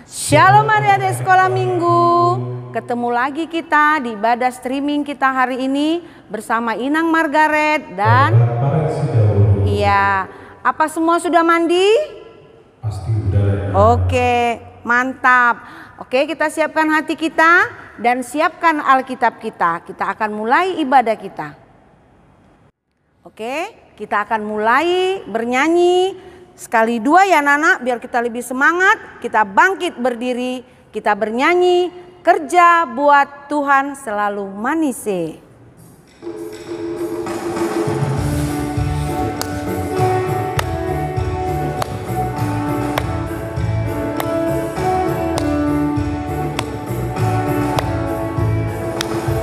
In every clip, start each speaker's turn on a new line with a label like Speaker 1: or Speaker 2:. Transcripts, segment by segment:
Speaker 1: Shalom adik-adik sekolah minggu. Ketemu lagi kita di ibadah streaming kita hari ini bersama Inang Margaret dan iya. Apa semua sudah mandi?
Speaker 2: Pasti udah.
Speaker 1: Oke, mantap. Oke, kita siapkan hati kita dan siapkan Alkitab kita. Kita akan mulai ibadah kita. Oke, kita akan mulai bernyanyi sekali dua ya Nana, biar kita lebih semangat. Kita bangkit berdiri, kita bernyanyi kerja buat Tuhan selalu manis.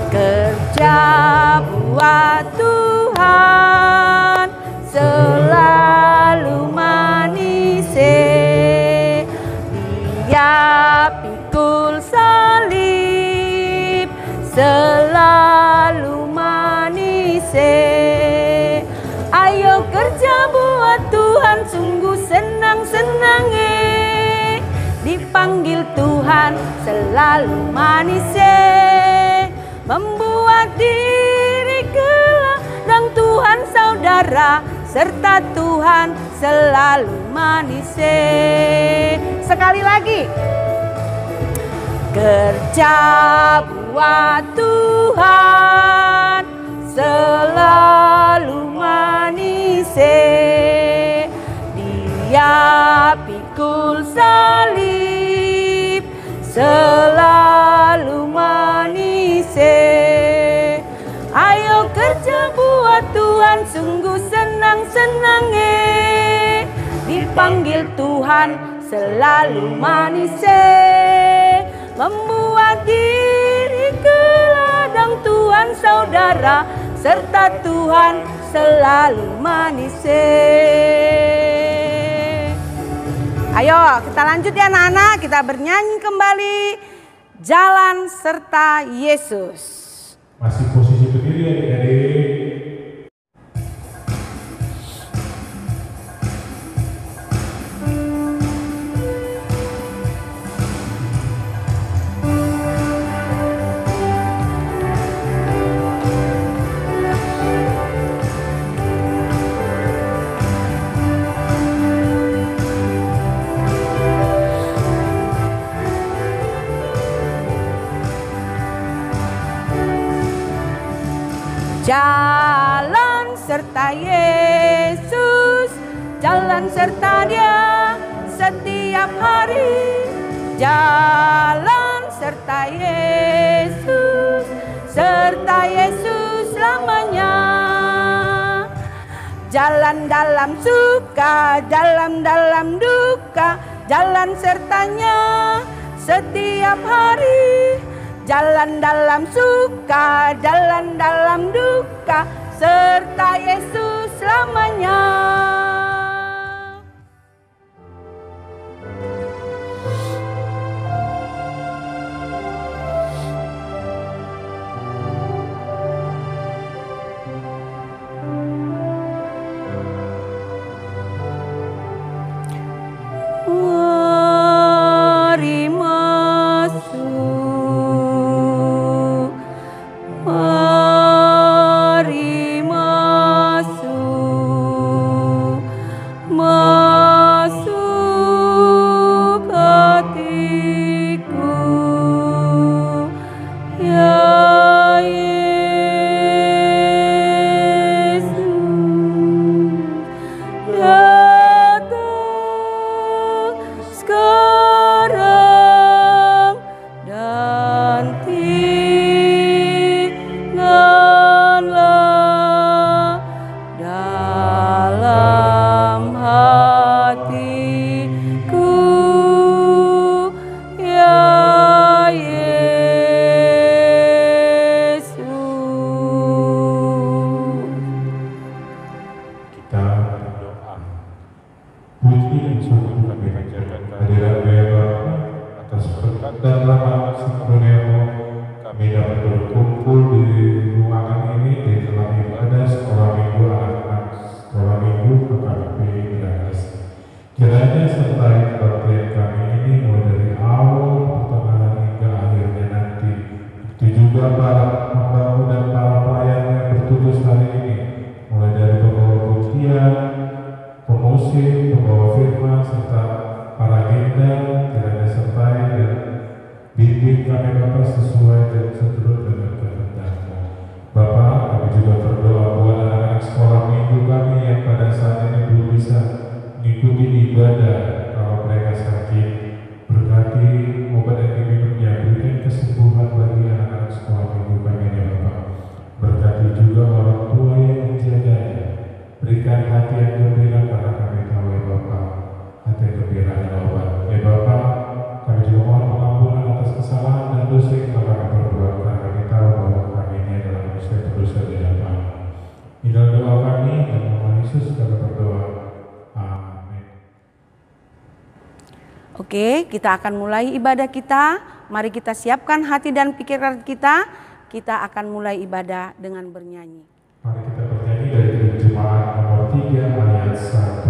Speaker 1: Kerja buat Tuhan selalu manis. Dia pikul salib selalu manis. Ayo kerja buat Tuhan sungguh senang-senang. Dipanggil Tuhan selalu manis. Membuat diri ke ladang Tuhan saudara, serta Tuhan selalu manis. Sekali lagi. Kerja buat Tuhan selalu manis. Dia pikul salib selalu manis. Ayo kerja buat Tuhan sungguh senang-senang. Dipanggil Tuhan selalu manis. Membuat diri ke ladang Tuhan saudara, serta Tuhan selalu manis. Ayo kita lanjut ya anak-anak, kita bernyanyi kembali Jalan Serta Yesus.
Speaker 2: Masih posisi berdiri adik-adik.
Speaker 1: Jalan serta Yesus, jalan serta Dia setiap hari. Jalan serta Yesus, serta Yesus selamanya. Jalan dalam suka, jalan dalam duka, jalan sertanya setiap hari. Jalan dalam suka, jalan dalam duka, serta Yesus selamanya. Kiranya sertai kebaktian kami ini mulai dari awal
Speaker 2: ya Bapa, sesuai dan seturut dengan kehendak-Mu. Bapa, kami juga berdoa buat anak-anak sekolah minggu kami yang pada saat ini belum bisa mengikuti ibadah kalau mereka sakit. Berkati obat yang diminumnya, berikan kesembuhan bagi anak-anak sekolah minggu kami ya Bapa. Berkati juga orang tua yang menjaganya. Berikan hati yang gembira karena kami tahu ya Bapa, hati yang gembira adalah obat. Ya Bapa, kami juga mohon pengampunan atas kesalahan dan dosa yang telah kami perbuat, karena kami tahu bahwa kami ini adalah manusia berdosa di hadapan. Inilah doa kami, dan nama Yesus kami berdoa. Amin.
Speaker 1: Oke, kita akan mulai ibadah kita. Mari kita siapkan hati dan pikiran kita. Kita akan mulai ibadah dengan bernyanyi.
Speaker 2: Mari kita bernyanyi dari Kidung Jemaat nomor 3 ayat 1.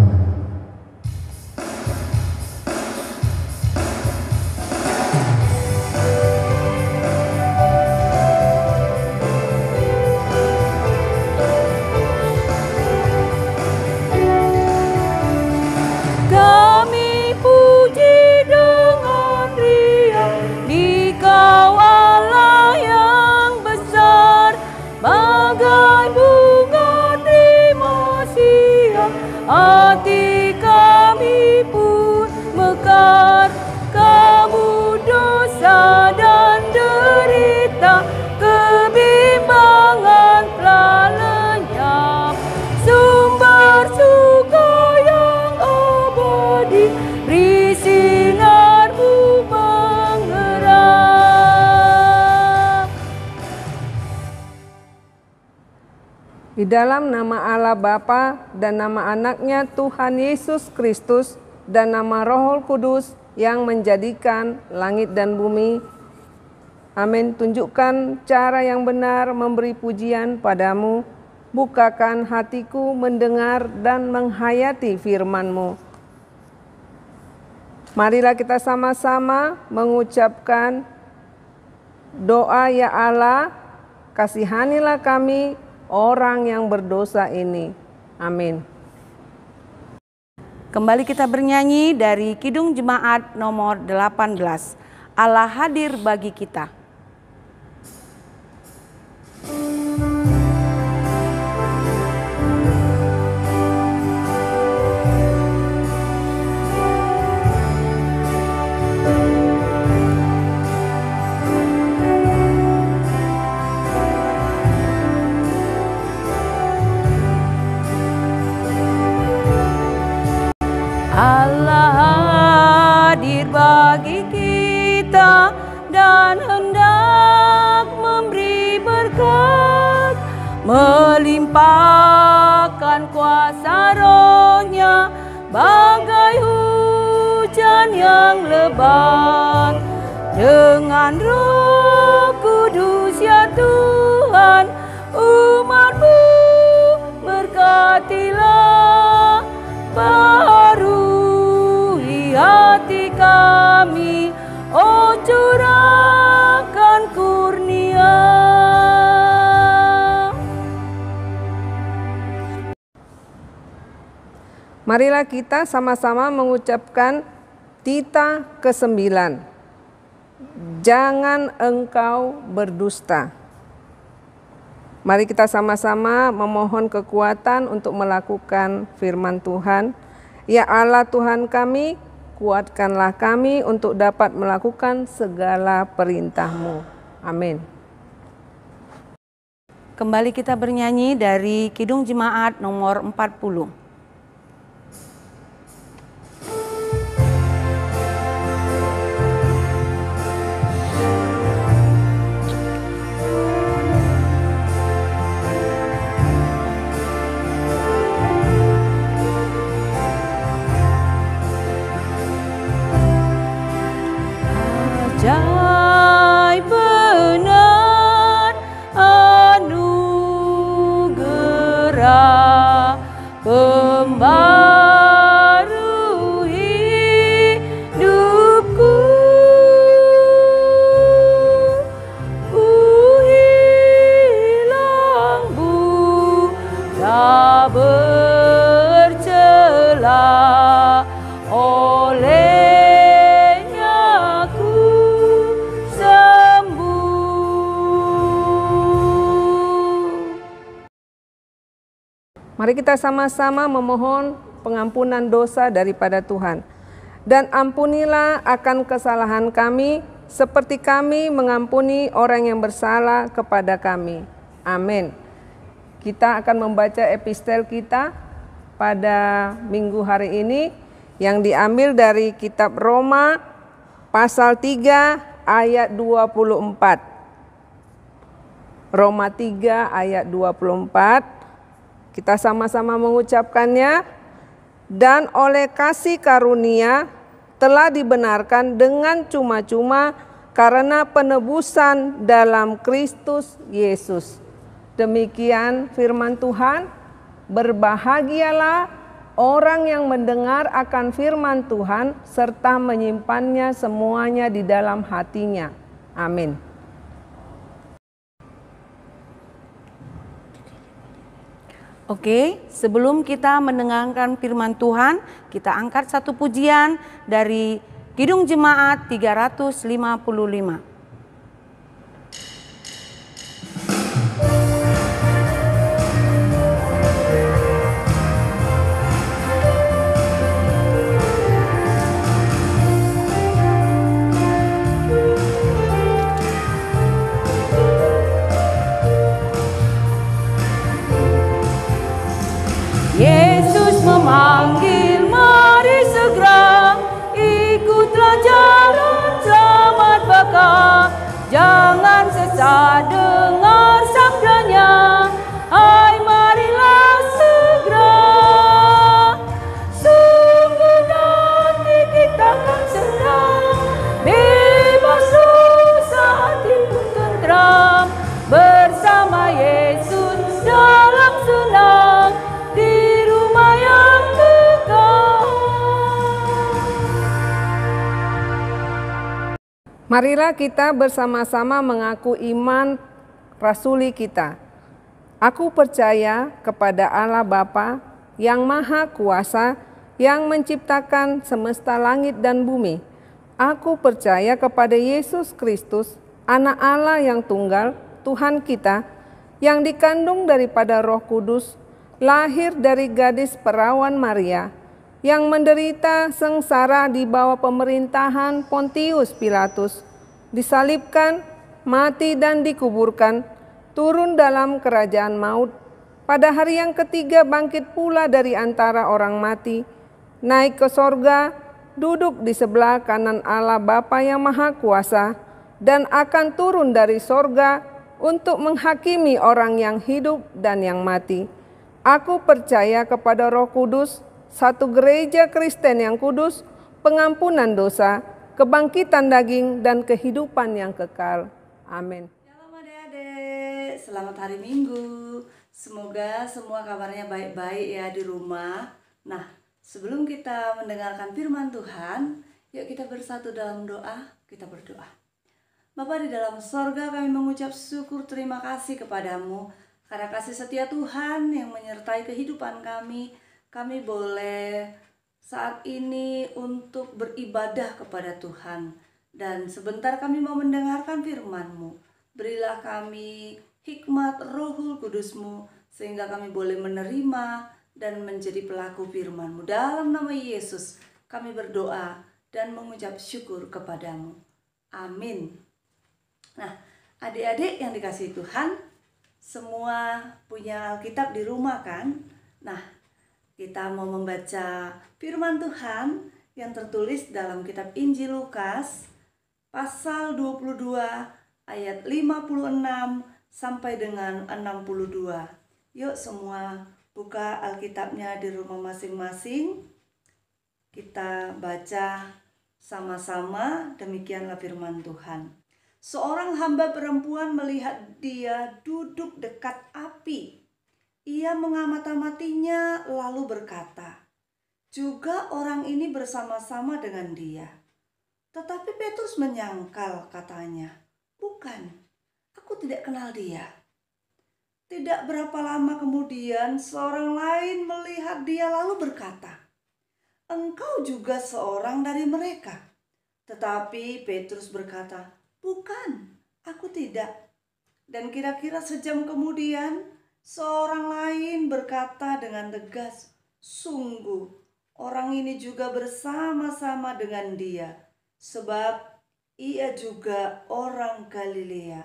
Speaker 1: Kami puji dengan riang di kawal Allah yang besar, bagai bunga terima siang, hati kami pun mekar. Kamu dosa dan derita, kebimbangan telah lenyap, sumber suka yang abadi, beri sinarmu menggerak.
Speaker 3: Di dalam nama Allah Bapa dan nama anaknya Tuhan Yesus Kristus dan nama Roh Kudus yang menjadikan langit dan bumi. Amin. Tunjukkan cara yang benar memberi pujian padamu. Bukakan hatiku mendengar dan menghayati firman-Mu. Marilah kita sama-sama mengucapkan doa, ya Allah, kasihanilah kami orang yang berdosa ini. Amin.
Speaker 1: Kembali kita bernyanyi dari Kidung Jemaat nomor 18. Allah hadir bagi kita. Allah hadir bagi kita dan hendak memberi berkat, melimpahkan kuasa Roh-Nya bagai hujan yang lebat. Dengan Roh Kudus ya Tuhan, umat-Mu berkatilah, baharui hati kami, oh curahkan kurnia.
Speaker 3: Marilah kita sama-sama mengucapkan titah ke-9. Jangan engkau berdusta. Mari kita sama-sama memohon kekuatan untuk melakukan firman Tuhan. Ya Allah Tuhan kami, kuatkanlah kami untuk dapat melakukan segala perintah-Mu. Amin.
Speaker 1: Kembali kita bernyanyi dari Kidung Jemaat nomor 40. Ajaib benar anugerah pembaru hidupku, ku hilang buta bercela, olehnya ku
Speaker 3: Mari kita sama-sama memohon pengampunan dosa daripada Tuhan. Dan ampunilah akan kesalahan kami, seperti kami mengampuni orang yang bersalah kepada kami. Amin. Kita akan membaca epistel kita pada minggu hari ini yang diambil dari kitab Roma pasal 3 ayat 24. Roma 3 ayat 24. Kita sama-sama mengucapkannya. Dan oleh kasih karunia telah dibenarkan dengan cuma-cuma karena penebusan dalam Kristus Yesus. Demikian firman Tuhan. Berbahagialah orang yang mendengar akan firman Tuhan serta menyimpannya semuanya di dalam hatinya. Amin.
Speaker 1: Oke, sebelum kita mendengarkan firman Tuhan, kita angkat satu pujian dari Kidung Jemaat 355.
Speaker 4: Yesus memanggil, mari segera ikutlah jalan selamat bakal. Jangan sesat dengar sabdanya, hai marilah segera. Sungguh nanti kita akan senang, bebas dosa hati pun tentram, bersama Yesus dalam senang di rumah yang kekal.
Speaker 3: Marilah kita bersama-sama mengaku iman rasuli kita. Aku percaya kepada Allah Bapa yang Maha Kuasa, yang menciptakan semesta langit dan bumi. Aku percaya kepada Yesus Kristus, Anak Allah yang tunggal, Tuhan kita, yang dikandung daripada Roh Kudus, lahir dari gadis perawan Maria, yang menderita sengsara di bawah pemerintahan Pontius Pilatus, disalibkan, mati dan dikuburkan, turun dalam kerajaan maut, pada hari yang ketiga bangkit pula dari antara orang mati, naik ke sorga, duduk di sebelah kanan Allah Bapa yang Maha Kuasa, dan akan turun dari sorga untuk menghakimi orang yang hidup dan yang mati. Aku percaya kepada Roh Kudus, satu gereja Kristen yang kudus, pengampunan dosa, kebangkitan daging, dan kehidupan yang kekal. Amin.
Speaker 4: Shalom adik-adik, selamat hari Minggu. Semoga semua kabarnya baik-baik ya di rumah. Nah, sebelum kita mendengarkan firman Tuhan, yuk kita bersatu dalam doa, kita berdoa. Bapa di dalam sorga, kami mengucap syukur terima kasih kepadamu, karena kasih setia Tuhan yang menyertai kehidupan kami. Kami boleh saat ini untuk beribadah kepada Tuhan. Dan sebentar kami mau mendengarkan firman-Mu. Berilah kami hikmat Rohul Kudus-Mu, sehingga kami boleh menerima dan menjadi pelaku firman-Mu. Dalam nama Yesus kami berdoa dan mengucap syukur kepadamu. Amin. Nah, adik-adik yang dikasihi Tuhan, semua punya Alkitab di rumah kan? Nah, kita mau membaca firman Tuhan yang tertulis dalam kitab Injil Lukas pasal 22 ayat 56 sampai dengan 62. Yuk semua buka Alkitabnya di rumah masing-masing. Kita baca sama-sama, demikianlah firman Tuhan. Seorang hamba perempuan melihat dia duduk dekat api. Ia mengamati-amatinya lalu berkata, juga orang ini bersama-sama dengan dia. Tetapi Petrus menyangkal, katanya, bukan, aku tidak kenal dia. Tidak berapa lama kemudian seorang lain melihat dia lalu berkata, engkau juga seorang dari mereka. Tetapi Petrus berkata, bukan, aku tidak. Dan kira-kira sejam kemudian Seorang lain berkata dengan tegas, "Sungguh, orang ini juga bersama-sama dengan dia, sebab ia juga orang Galilea."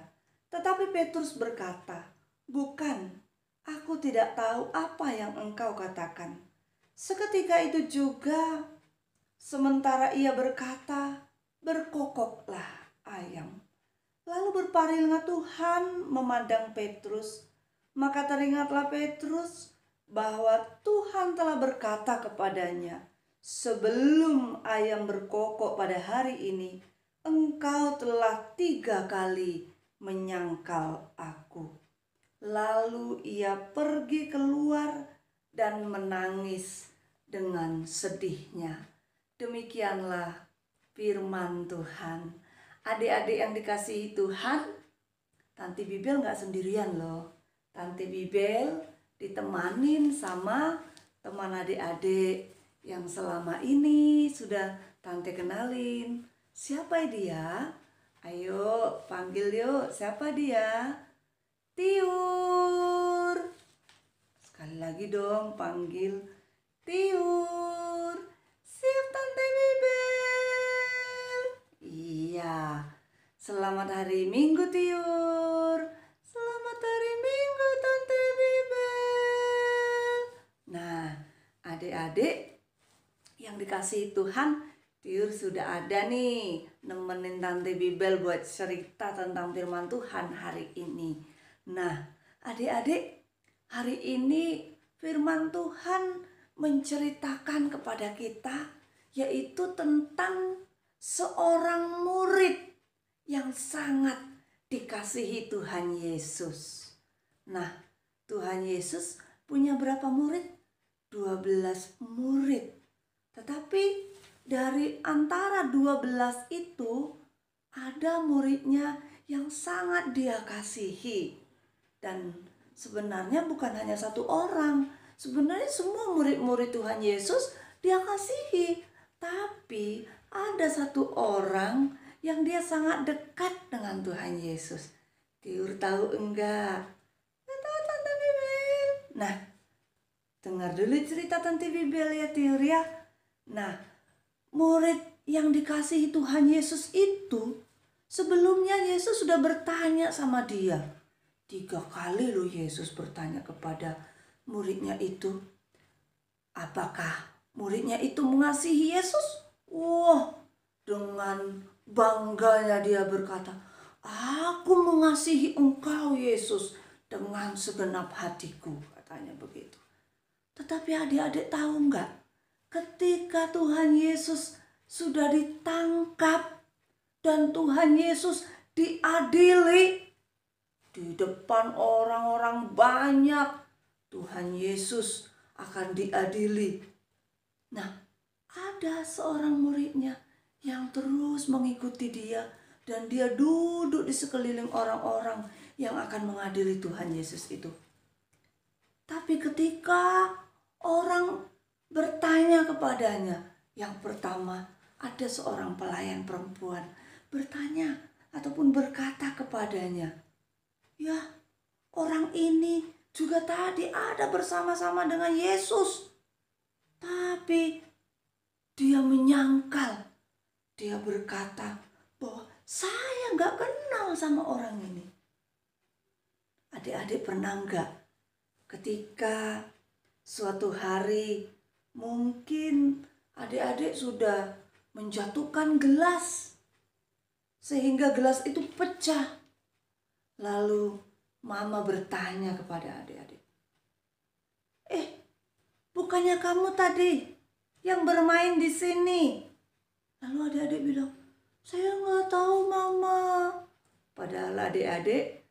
Speaker 4: Tetapi Petrus berkata, "Bukan, aku tidak tahu apa yang engkau katakan." Seketika itu juga, sementara ia berkata, berkokoklah ayam. Lalu berparinglah Tuhan memandang Petrus. Maka teringatlah Petrus bahwa Tuhan telah berkata kepadanya, "Sebelum ayam berkokok pada hari ini, engkau telah 3 kali menyangkal aku." Lalu ia pergi keluar dan menangis dengan sedihnya. Demikianlah firman Tuhan. Adik-adik yang dikasihi Tuhan, Tanti Bibel gak sendirian loh. Tanti Bibel ditemanin sama teman adik-adik yang selama ini sudah Tante kenalin. Siapa dia? Ayo panggil yuk, siapa dia? Tiur. Sekali lagi dong panggil Tiur. Siap Tante Bibel? Iya. Selamat hari Minggu Tiur. Selamat hari Minggu Tante Bibel. Nah, adik-adik yang dikasihi Tuhan, Tiur sudah ada nih nemenin Tante Bibel buat cerita tentang firman Tuhan hari ini. Nah, adik-adik, hari ini firman Tuhan menceritakan kepada kita yaitu tentang seorang murid yang sangat dikasihi Tuhan Yesus. Nah, Tuhan Yesus punya berapa murid? 12 murid. Tetapi dari antara 12 itu ada muridnya yang sangat dia kasihi. Dan sebenarnya bukan hanya satu orang. Sebenarnya semua murid-murid Tuhan Yesus dia kasihi. Tapi ada satu orang yang dia sangat dekat dengan Tuhan Yesus. Tiur tahu enggak? Nggak tahu Tante Bibel. Nah, dengar dulu cerita Tante Bibel ya Tiur ya. Nah, murid yang dikasihi Tuhan Yesus itu sebelumnya Yesus sudah bertanya sama dia. 3 kali loh Yesus bertanya kepada muridnya itu. Apakah muridnya itu mengasihi Yesus? Wah, dengan bangganya dia berkata, "Aku mengasihi engkau Yesus dengan segenap hatiku," katanya begitu. Tetapi adik-adik tahu enggak? Ketika Tuhan Yesus sudah ditangkap dan Tuhan Yesus diadili di depan orang-orang banyak, Tuhan Yesus akan diadili. Nah, ada seorang muridnya yang terus mengikuti dia dan dia duduk di sekeliling orang-orang yang akan mengadili Tuhan Yesus itu. Tapi ketika orang bertanya kepadanya, yang pertama ada seorang pelayan perempuan bertanya ataupun berkata kepadanya, "Ya, orang ini juga tadi ada bersama-sama dengan Yesus. Tapi dia menyangkal. Dia berkata bahwa saya gak kenal sama orang ini." Adik-adik pernah gak ketika suatu hari mungkin adik-adik sudah menjatuhkan gelas sehingga gelas itu pecah. Lalu mama bertanya kepada adik-adik, bukannya kamu tadi yang bermain di sini?" Lalu adik-adik bilang, "Saya nggak tahu mama." Padahal adik-adik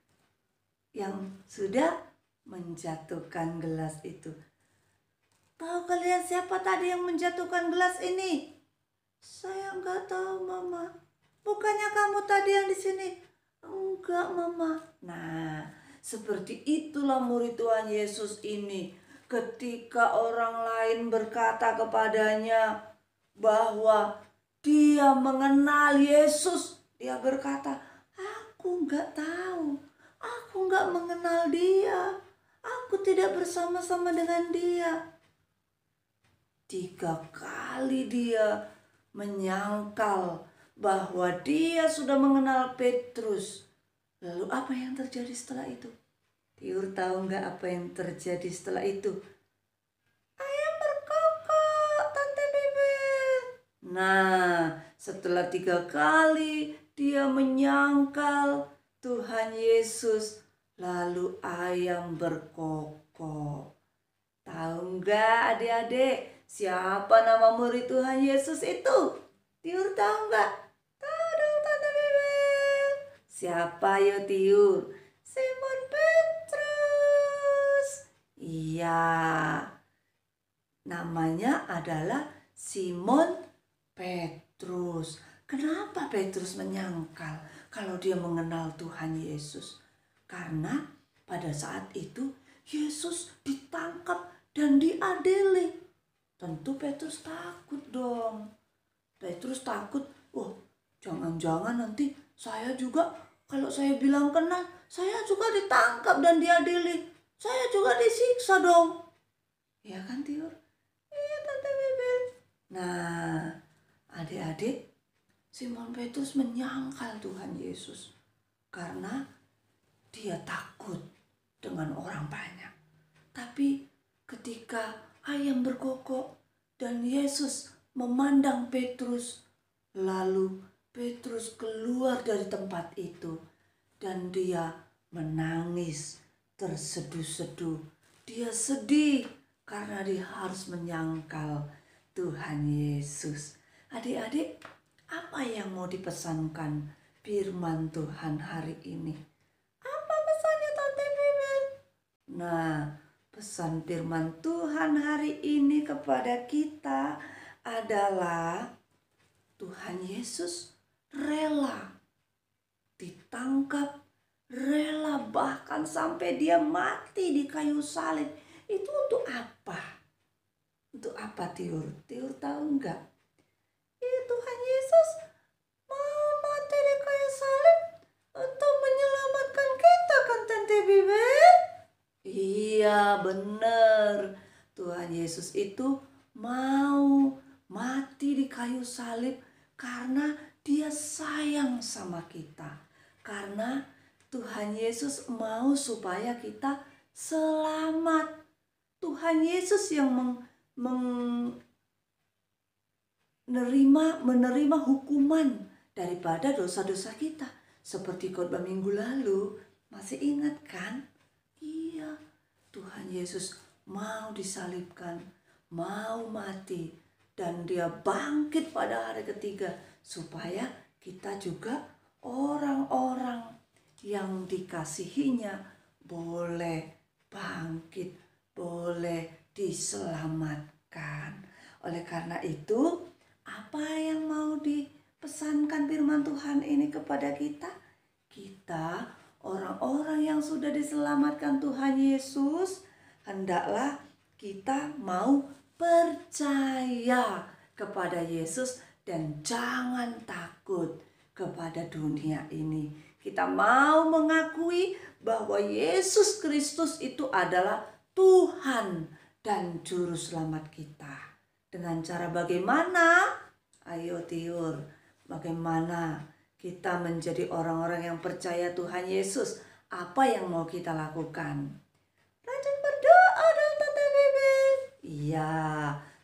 Speaker 4: yang sudah menjatuhkan gelas itu. "Tahu kalian siapa tadi yang menjatuhkan gelas ini?" "Saya nggak tahu mama." "Bukannya kamu tadi yang di sini?" "Enggak mama." Nah, seperti itulah murid Tuhan Yesus ini. Ketika orang lain berkata kepadanya bahwa dia mengenal Yesus, dia berkata, "Aku enggak tahu, aku enggak mengenal dia, Aku tidak bersama-sama dengan dia. 3 kali dia menyangkal bahwa dia sudah mengenal Petrus. Lalu apa yang terjadi setelah itu? Tiur tahu nggak apa yang terjadi setelah itu? Ayam berkokok, Tante Bibel. Nah, setelah 3 kali dia menyangkal Tuhan Yesus, lalu ayam berkokok. Tahu nggak adik-adik siapa nama murid Tuhan Yesus itu? Tiur tahu nggak? Tahu dong Tante Bibel. Siapa yo Tiur? Simon Petrus. Iya, namanya adalah Simon Petrus. Kenapa Petrus menyangkal kalau dia mengenal Tuhan Yesus? Karena pada saat itu Yesus ditangkap dan diadili. Tentu Petrus takut dong. Petrus takut, jangan-jangan nanti saya juga, kalau saya bilang kenal, saya juga ditangkap dan diadili. Saya juga disiksa dong. Ya kan Tiur? Iya Tante Bibel. Nah, adik-adik, Simon Petrus menyangkal Tuhan Yesus karena dia takut dengan orang banyak. Tapi ketika ayam berkokok dan Yesus memandang Petrus, lalu Petrus keluar dari tempat itu dan dia menangis terseduh-seduh. Dia sedih karena dia harus menyangkal Tuhan Yesus. Adik-adik, apa yang mau dipesankan firman Tuhan hari ini? Apa pesannya Tante Bibel? Nah, pesan firman Tuhan hari ini kepada kita adalah Tuhan Yesus rela ditangkap, rela bahkan sampai dia mati di kayu salib. Itu untuk apa? Untuk apa Tiur? Tiur tahu enggak? Tuhan Yesus mau mati di kayu salib untuk menyelamatkan kita kan Tante Bibel? Iya benar. Tuhan Yesus itu mau mati di kayu salib karena dia sayang sama kita. Karena Tuhan Yesus mau supaya kita selamat. Tuhan Yesus yang menerima hukuman daripada dosa-dosa kita. Seperti khotbah minggu lalu, masih ingat kan? Iya, Tuhan Yesus mau disalibkan, mau mati, dan dia bangkit pada hari ketiga supaya kita juga orang-orang yang dikasihinya boleh bangkit, boleh diselamatkan. Oleh karena itu, apa yang mau dipesankan firman Tuhan ini kepada kita? Kita orang-orang yang sudah diselamatkan Tuhan Yesus, hendaklah kita mau percaya kepada Yesus dan jangan takut kepada dunia ini. Kita mau mengakui bahwa Yesus Kristus itu adalah Tuhan dan Juru Selamat kita. Dengan cara bagaimana? Ayo Tiur, bagaimana kita menjadi orang-orang yang percaya Tuhan Yesus? Apa yang mau kita lakukan? Rajin berdoa dong Tante Bibel. Iya,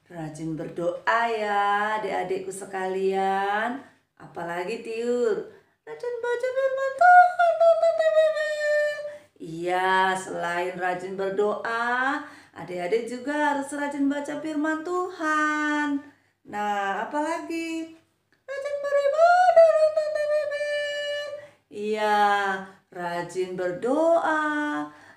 Speaker 4: rajin berdoa ya adik-adikku sekalian. Apalagi Tiur, rajin baca firman Tuhan dong Tante Bibel. Iya, selain rajin berdoa, adik-adik juga harus rajin baca firman Tuhan. Nah, apalagi? Rajin beribadah dong Tante Bibel. Iya, rajin berdoa,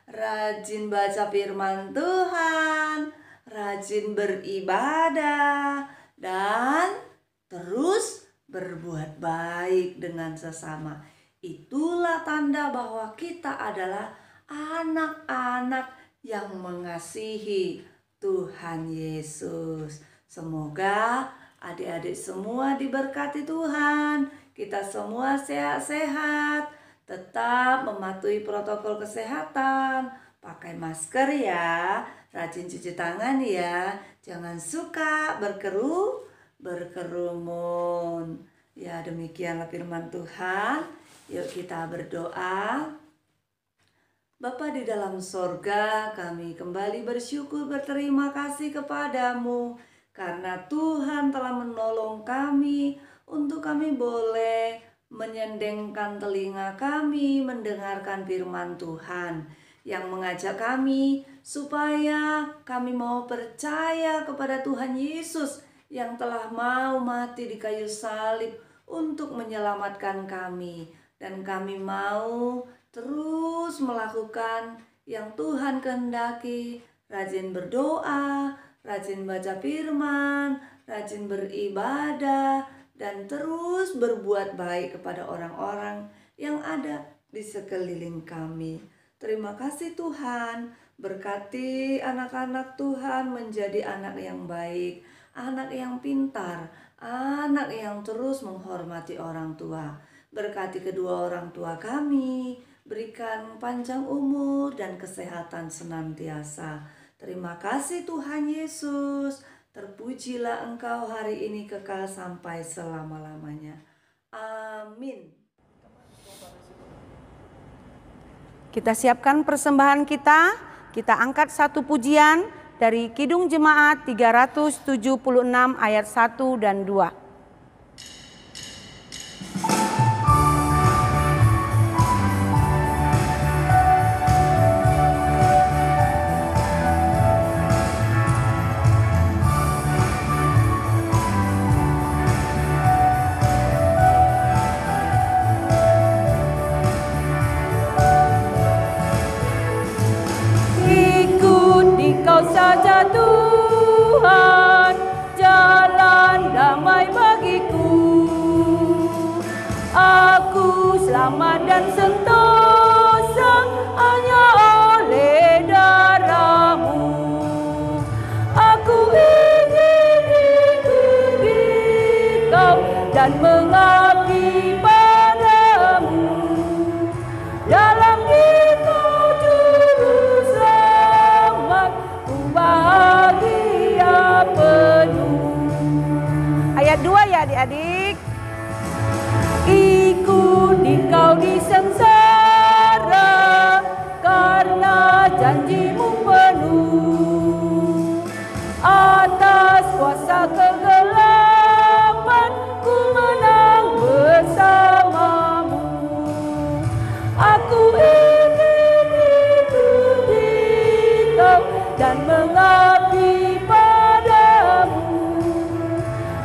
Speaker 4: rajin baca firman Tuhan, rajin beribadah, dan terus berbuat baik dengan sesama. Itulah tanda bahwa kita adalah anak-anak yang mengasihi Tuhan Yesus. Semoga adik-adik semua diberkati Tuhan. Kita semua sehat-sehat, tetap mematuhi protokol kesehatan, pakai masker ya, rajin cuci tangan ya, jangan suka berkerumun. Ya, demikianlah firman Tuhan. Yuk kita berdoa. Bapa di dalam sorga, kami kembali bersyukur berterima kasih kepadamu karena Tuhan telah menolong kami untuk kami boleh menyendengkan telinga kami mendengarkan firman Tuhan yang mengajak kami supaya kami mau percaya kepada Tuhan Yesus yang telah mau mati di kayu salib untuk menyelamatkan kami, dan kami mau terus melakukan yang Tuhan kehendaki, rajin berdoa, rajin baca firman, rajin beribadah, dan terus berbuat baik kepada orang-orang yang ada di sekeliling kami. Terima kasih Tuhan, berkati anak-anak Tuhan menjadi anak yang baik, anak yang pintar, anak yang terus menghormati orang tua. Berkati kedua orang tua kami, berikan panjang umur dan kesehatan senantiasa. Terima kasih Tuhan Yesus. Terpujilah Engkau hari ini kekal sampai selama-lamanya. Amin.
Speaker 1: Kita siapkan persembahan kita. Kita angkat satu pujian dari Kidung Jemaat 376 ayat 1 dan 2.
Speaker 5: Saja Tuhan, jalan damai bagiku. Aku selamat dan sentosa hanya oleh darah-Mu. Aku ingin ikuti Kau dan mengabdi padamu. Dalam Engkau juru selamat, bahagia penuh.
Speaker 1: Ayat 2 ya adik-adik.
Speaker 5: Ikuti Kau di sengsara karena janji-Mu penuh. Atas kuasa kegelapan ku menang bersama-Mu. Aku ingin ikuti Kau dan mengabdi padamu.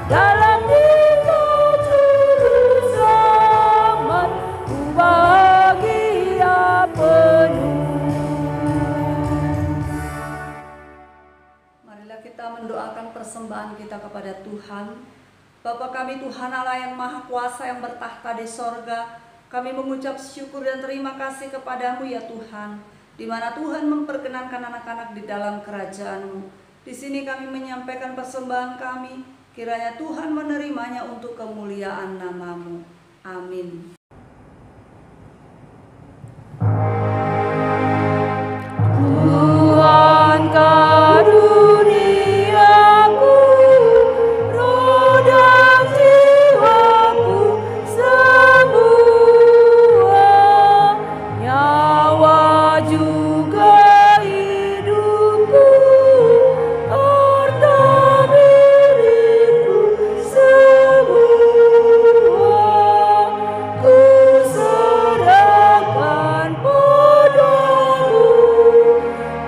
Speaker 5: Dalam Engkau juru selamat, ku bahagia penuh.
Speaker 4: Marilah kita mendoakan persembahan kita kepada Tuhan. Bapa kami Tuhan Allah yang Maha Kuasa yang bertahta di sorga, kami mengucap syukur dan terima kasih kepadamu ya Tuhan, di mana Tuhan memperkenankan anak-anak di dalam kerajaan-Mu. Di sini kami menyampaikan persembahan kami, kiranya Tuhan menerimanya untuk kemuliaan nama-Mu. Amin.
Speaker 5: Tuhan karuniaku, roh dan jiwaku semua, nyawa juga hidupku, harta milikku semua, ku serahkan padamu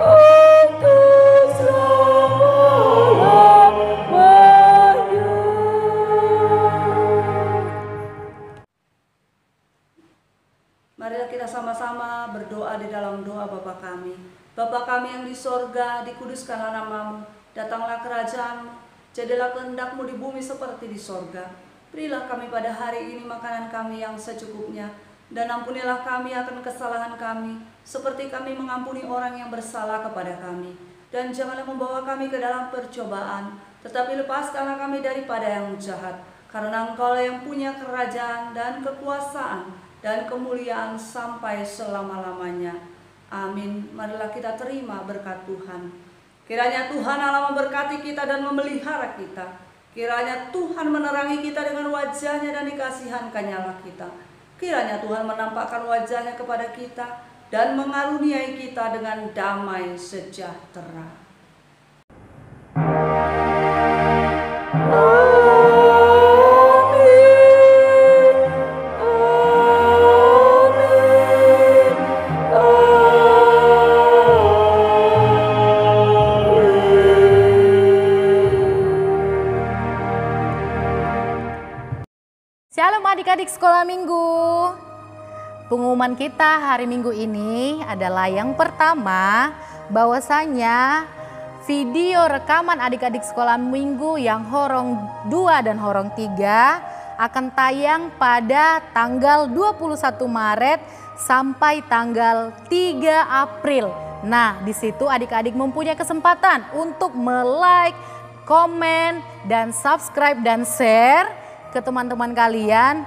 Speaker 5: untuk selama-lamanya.
Speaker 4: Marilah kita sama-sama berdoa di dalam doa Bapa kami. Bapa kami yang di sorga, dikuduskanlah nama-Mu, datanglah kerajaan-Mu, jadilah kehendak-Mu di bumi seperti di sorga. Berilah kami pada hari ini makanan kami yang secukupnya, dan ampunilah kami akan kesalahan kami, seperti kami mengampuni orang yang bersalah kepada kami. Dan janganlah membawa kami ke dalam percobaan, tetapi lepaskanlah kami daripada yang jahat. Karena Engkau yang punya kerajaan dan kekuasaan dan kemuliaan sampai selama-lamanya. Amin. Marilah kita terima berkat Tuhan. Kiranya Tuhan Allah memberkati kita dan memelihara kita. Kiranya Tuhan menerangi kita dengan wajahnya dan dikasihankannya kita. Kiranya Tuhan menampakkan wajahnya kepada kita dan mengaruniai kita dengan damai sejahtera.
Speaker 6: Shalom adik-adik sekolah minggu. Pengumuman kita hari Minggu ini adalah yang pertama, bahwasanya video rekaman adik-adik sekolah minggu yang horong 2 dan horong 3 akan tayang pada tanggal 21 Maret sampai tanggal 3 April. Nah, di situ adik-adik mempunyai kesempatan untuk like, komen, dan subscribe dan share ke teman-teman kalian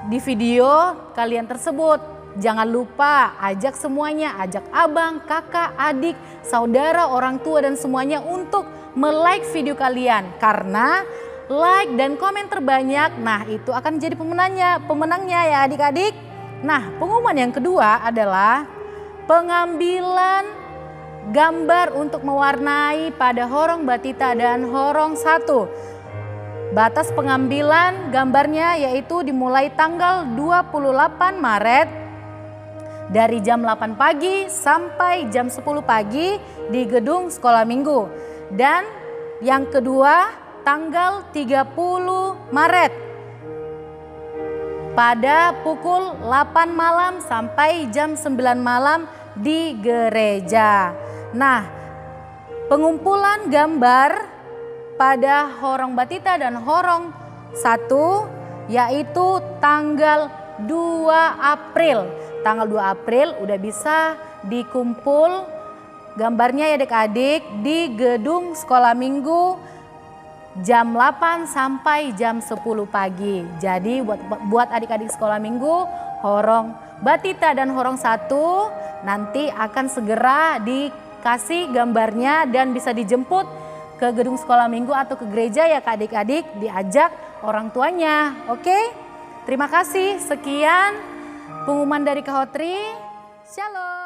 Speaker 6: di video kalian tersebut. Jangan lupa ajak semuanya, ajak abang, kakak, adik, saudara, orang tua dan semuanya untuk like video kalian. Karena like dan komen terbanyak, nah itu akan jadi pemenangnya ya adik-adik. Nah, pengumuman yang kedua adalah pengambilan gambar untuk mewarnai pada horong batita dan horong 1. Batas pengambilan gambarnya yaitu dimulai tanggal 28 Maret dari jam 8 pagi sampai jam 10 pagi di gedung sekolah minggu. Dan yang kedua tanggal 30 Maret pada pukul 8 malam sampai jam 9 malam di gereja. Nah, pengumpulan gambar pada horong batita dan horong 1 yaitu tanggal 2 April. Tanggal 2 April udah bisa dikumpul gambarnya ya adik-adik di gedung sekolah minggu jam 8 sampai jam 10 pagi. Jadi buat adik-adik sekolah minggu horong batita dan horong 1 nanti akan segera dikasih gambarnya dan bisa dijemput ke gedung sekolah minggu atau ke gereja ya Kak adik-adik, diajak orang tuanya. Oke, terima kasih. Sekian pengumuman dari Kak Hotri. Shalom.